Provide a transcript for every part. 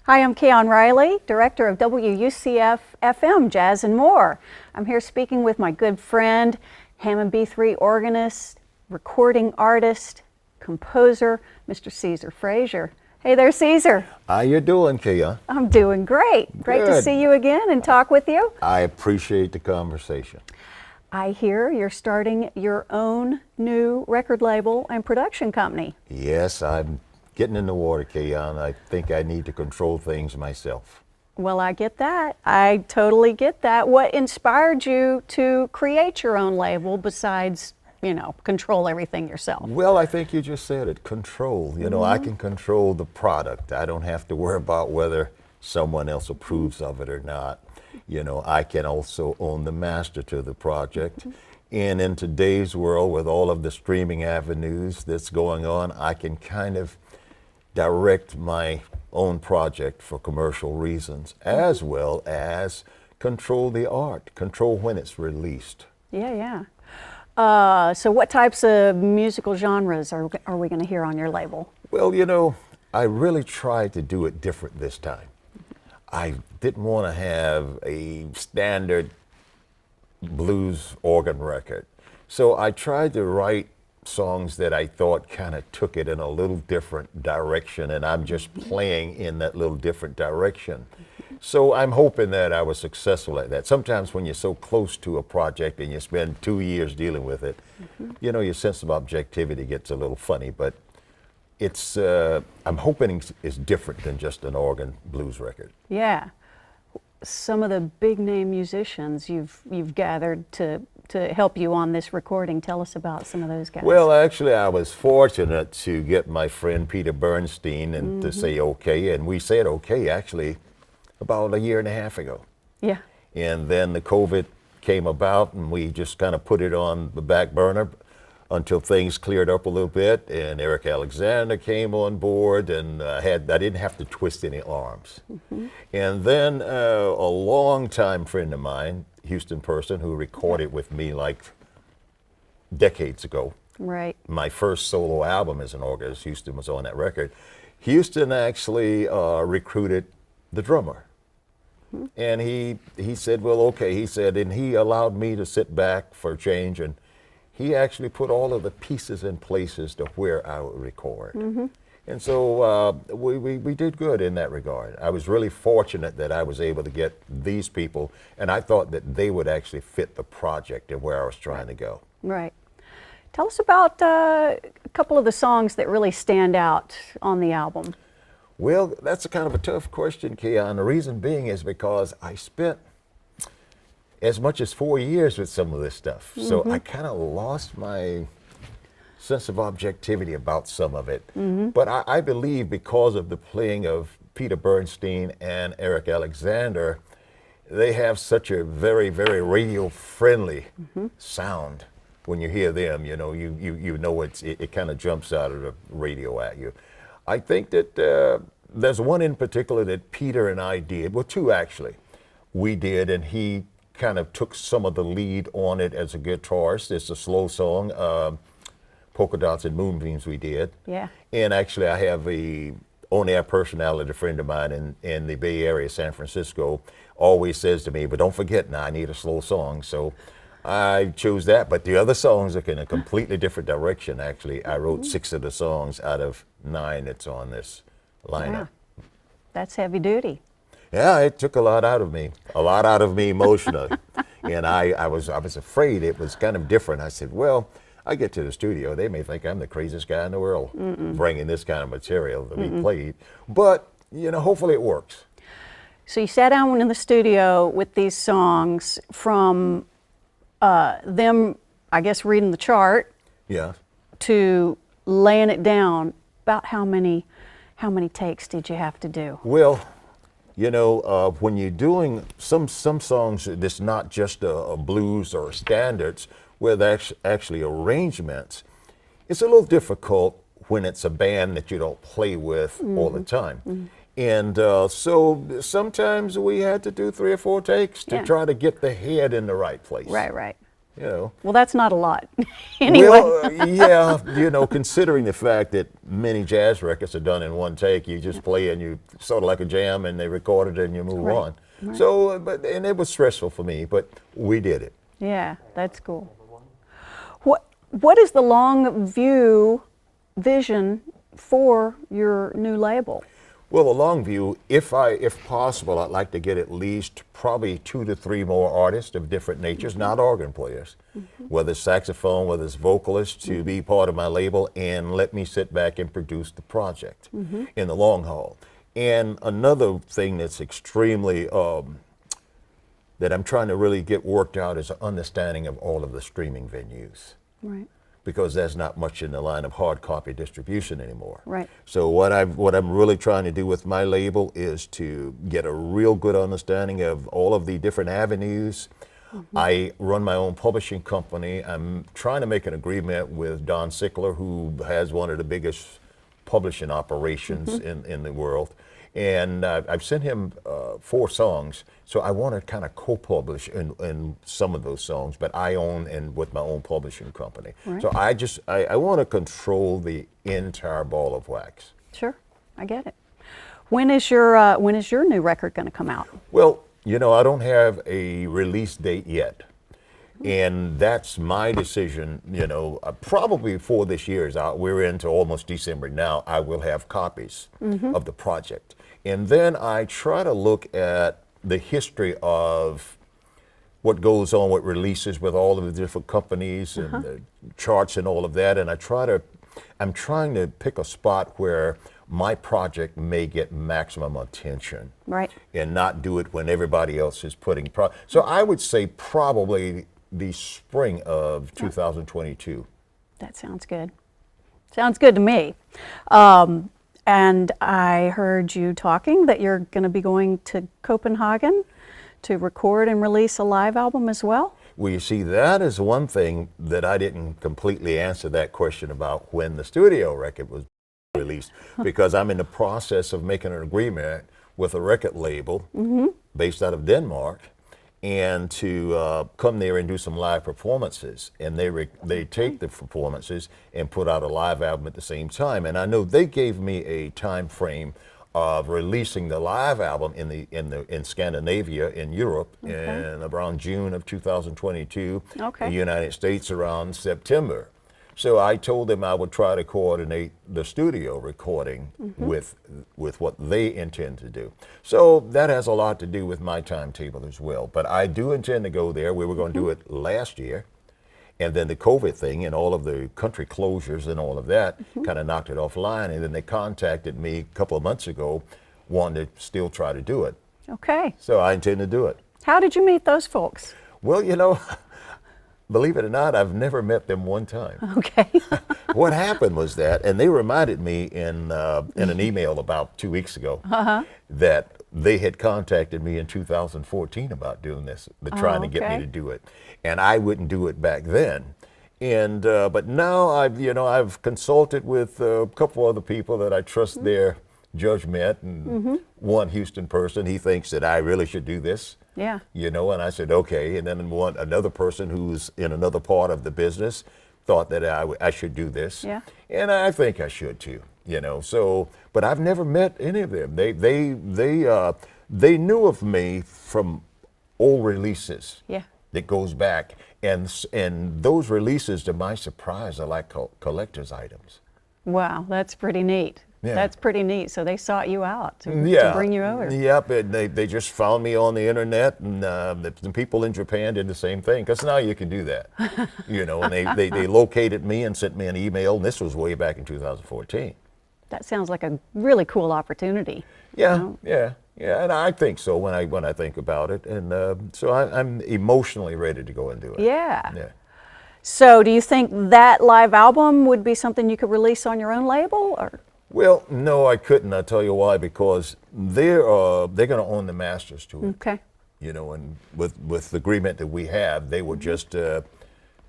Hi, I'm Kayonne Riley, Director of WUCF FM, Jazz and More. I'm here speaking with my good friend, Hammond B3 organist, recording artist, composer, Mr. Caesar Frazier. Hey there, Caesar. How you doing, Kayonne? I'm doing great. Great to see you again and talk with you. I appreciate the conversation. I hear you're starting your own new record label and production company. Yes, I'm getting in the water, Kayonne. I think I need to control things myself. Well, I get that. I totally get that. What inspired you to create your own label besides, control everything yourself? Well, I think you just said it, control. I can control the product. I don't have to worry about whether someone else approves of it or not. I can also own the master to the project. And in today's world, with all of the streaming avenues that's going on, I can kind of direct my own project for commercial reasons, as well as control the art, control when it's released. Yeah. So what types of musical genres are we going to hear on your label? Well, I really tried to do it different this time. I didn't want to have a standard blues organ record. So I tried to write songs that I thought kind of took it in a little different direction, and I'm just playing in that little different direction. So I'm hoping that I was successful at that. Sometimes when you're so close to a project and you spend 2 years dealing with it, your sense of objectivity gets a little funny, but it's, I'm hoping it's different than just an organ blues record. Yeah. Some of the big name musicians you've gathered to help you on this recording. Tell us about some of those guys. Well, actually, I was fortunate to get my friend Peter Bernstein and to say okay, and we said okay actually about a year and a half ago. Yeah. And then the COVID came about, and we just kind of put it on the back burner until things cleared up a little bit, and Eric Alexander came on board, and I didn't have to twist any arms. And then a long-time friend of mine, Houston person, who recorded with me like decades ago. Right. My first solo album as an organist, Houston was on that record. Houston actually recruited the drummer. And he said, well, okay, he said, and he allowed me to sit back for a change, and he actually put all of the pieces in places to where I would record. And so we did good in that regard. I was really fortunate that I was able to get these people, and I thought that they would actually fit the project and where I was trying to go. Right. Tell us about a couple of the songs that really stand out on the album. Well, that's a kind of a tough question, Kayonne. The reason being is because I spent as much as 4 years with some of this stuff. So I kind of lost my sense of objectivity about some of it. But I believe because of the playing of Peter Bernstein and Eric Alexander, they have such a very, very radio-friendly sound. When you hear them, you know it kind of jumps out of the radio at you. I think that there's one in particular that Peter and I did, well, two actually, we did, and he kind of took some of the lead on it as a guitarist. It's a slow song, Polka Dots and Moonbeams we did. Yeah. And actually I have a on-air personality, a friend of mine in the Bay Area, San Francisco, always says to me, but don't forget now, I need a slow song. So I chose that, but the other songs are in a completely different direction, actually. I wrote 6 of the songs out of 9 that's on this lineup. Yeah. That's heavy duty. Yeah, it took a lot out of me emotionally. And I was afraid it was kind of different. I said, well, I get to the studio, they may think I'm the craziest guy in the world bringing this kind of material to be played. But, hopefully it works. So you sat down in the studio with these songs from them, I guess, reading the chart. Yeah. To laying it down. About how many takes did you have to do? Well, when you're doing some songs, it's not just a blues or standards, where there's actually arrangements. It's a little difficult when it's a band that you don't play with all the time. And so sometimes we had to do 3 or 4 takes to try to get the head in the right place. Right. you know. Well, that's not a lot. Anyway. Well, yeah, you know, considering the fact that many jazz records are done in one take, you just play and you sort of like a jam and they record it and you move Right. on. Right. So, and it was stressful for me, but we did it. Yeah, that's cool. What is the long vision for your new label? Well, the long view, if possible, I'd like to get at least probably 2 to 3 more artists of different natures, not organ players, whether it's saxophone, whether it's vocalists, to be part of my label and let me sit back and produce the project in the long haul. And another thing that's extremely, that I'm trying to really get worked out is an understanding of all of the streaming venues. Right. Because there's not much in the line of hard copy distribution anymore. Right. So what I'm really trying to do with my label is to get a real good understanding of all of the different avenues. I run my own publishing company. I'm trying to make an agreement with Don Sickler, who has one of the biggest publishing operations in the world. And I've sent him 4 songs, so I want to kind of co-publish in some of those songs, but I own and with my own publishing company. Right. So I want to control the entire ball of wax. Sure, I get it. When is your new record going to come out? Well, you know, I don't have a release date yet. And that's my decision, you know, probably before this year is out. We're into almost December now. I will have copies of the project. And then I try to look at the history of what goes on with releases with all of the different companies and the charts and all of that. And I'm trying to pick a spot where my project may get maximum attention. Right. And not do it when everybody else is putting so I would say probably the spring of 2022. That sounds good. Sounds good to me. And I heard you talking that you're going to be going to Copenhagen to record and release a live album as well? Well, you see, that is one thing that I didn't completely answer that question about when the studio record was released, because I'm in the process of making an agreement with a record label based out of Denmark, and to come there and do some live performances. And they take the performances and put out a live album at the same time. And I know they gave me a time frame of releasing the live album in Scandinavia, in Europe, in around June of 2022. The United States around September. So I told them I would try to coordinate the studio recording with what they intend to do. So that has a lot to do with my timetable as well. But I do intend to go there. We were going to do it last year. And then the COVID thing and all of the country closures and all of that kind of knocked it offline. And then they contacted me a couple of months ago, wanting to still try to do it. Okay. So I intend to do it. How did you meet those folks? Well, you know, believe it or not, I've never met them one time. Okay. What happened was that, and they reminded me in an email about 2 weeks ago that they had contacted me in 2014 about doing this, trying to get me to do it, and I wouldn't do it back then. And but now I've consulted with a couple other people that I trust their judgment, and one Houston person, he thinks that I really should do this. Yeah. You know, and I said, okay. And then another person who's in another part of the business thought that I should do this. Yeah. And I think I should too, you know. So, but I've never met any of them. They knew of me from old releases. Yeah. That goes back. And those releases, to my surprise, are like collector's items. Wow, that's pretty neat. Yeah. That's pretty neat. So they sought you out to bring you over. Yep, and they just found me on the internet, and the people in Japan did the same thing, because now you can do that. You know, and they located me and sent me an email, and this was way back in 2014. That sounds like a really cool opportunity. Yeah, you know? yeah, and I think so when I think about it, and so I'm emotionally ready to go and do it. Yeah. Yeah. So do you think that live album would be something you could release on your own label, or? Well, no, I couldn't. I'll tell you why. Because they're going to own the masters to it. Okay. You know, and with the agreement that we have, they would just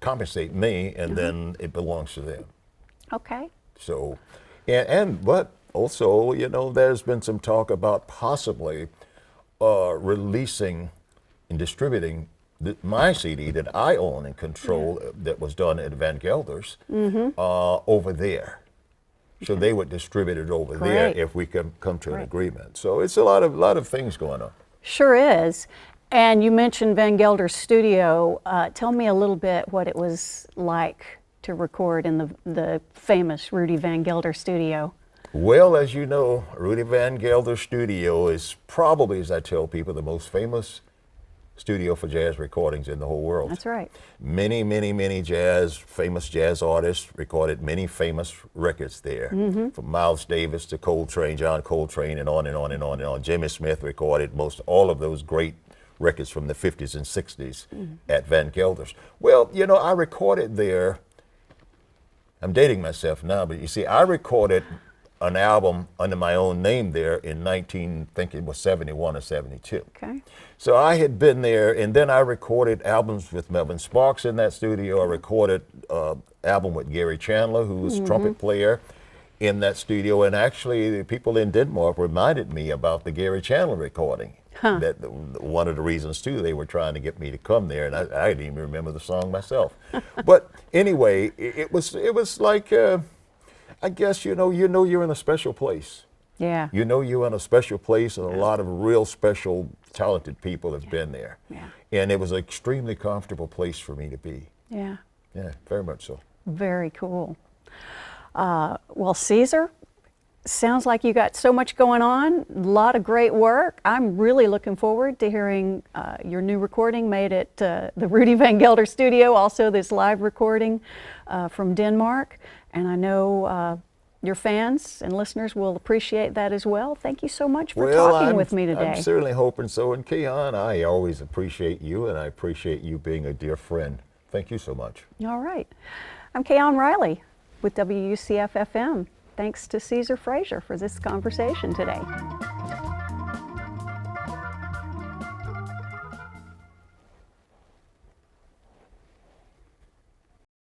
compensate me, and then it belongs to them. Okay. So, but also, you know, there's been some talk about possibly releasing and distributing my CD that I own and control that was done at Van Gelder's over there. So they would distribute it over there if we can come to an agreement. So it's a lot of things going on. Sure is. And you mentioned Van Gelder's studio. Tell me a little bit what it was like to record in the famous Rudy Van Gelder studio. Well, as you know, Rudy Van Gelder studio is probably, as I tell people, the most famous studio for jazz recordings in the whole world. That's right. Many, many, many famous jazz artists recorded many famous records there. From Miles Davis to Coltrane, John Coltrane, and on and on and on and on. Jimmy Smith recorded all of those great records from the 50s and 60s at Van Gelder's. Well, you know, I recorded there, I'm dating myself now, but you see, I recorded an album under my own name there in I think it was 71 or 72. Okay. So I had been there, and then I recorded albums with Melvin Sparks in that studio. I recorded an album with Gary Chandler, who was trumpet player in that studio. And actually, the people in Denmark reminded me about the Gary Chandler recording. That one of the reasons too, they were trying to get me to come there, and I didn't even remember the song myself. But anyway, it was like. I guess you know you're in a special place. Yeah. You know you're in a special place, and a lot of real special, talented people have been there. Yeah. And it was an extremely comfortable place for me to be. Yeah. Yeah, very much so. Very cool. Well, Caesar, sounds like you got so much going on, a lot of great work. I'm really looking forward to hearing your new recording made at the Rudy Van Gelder studio, also this live recording from Denmark. And I know your fans and listeners will appreciate that as well. Thank you so much for talking with me today. I'm certainly hoping so. And Kayonne, I always appreciate you, and I appreciate you being a dear friend. Thank you so much. All right. I'm Kayonne Riley with WUCF FM. Thanks to Caesar Frazier for this conversation today.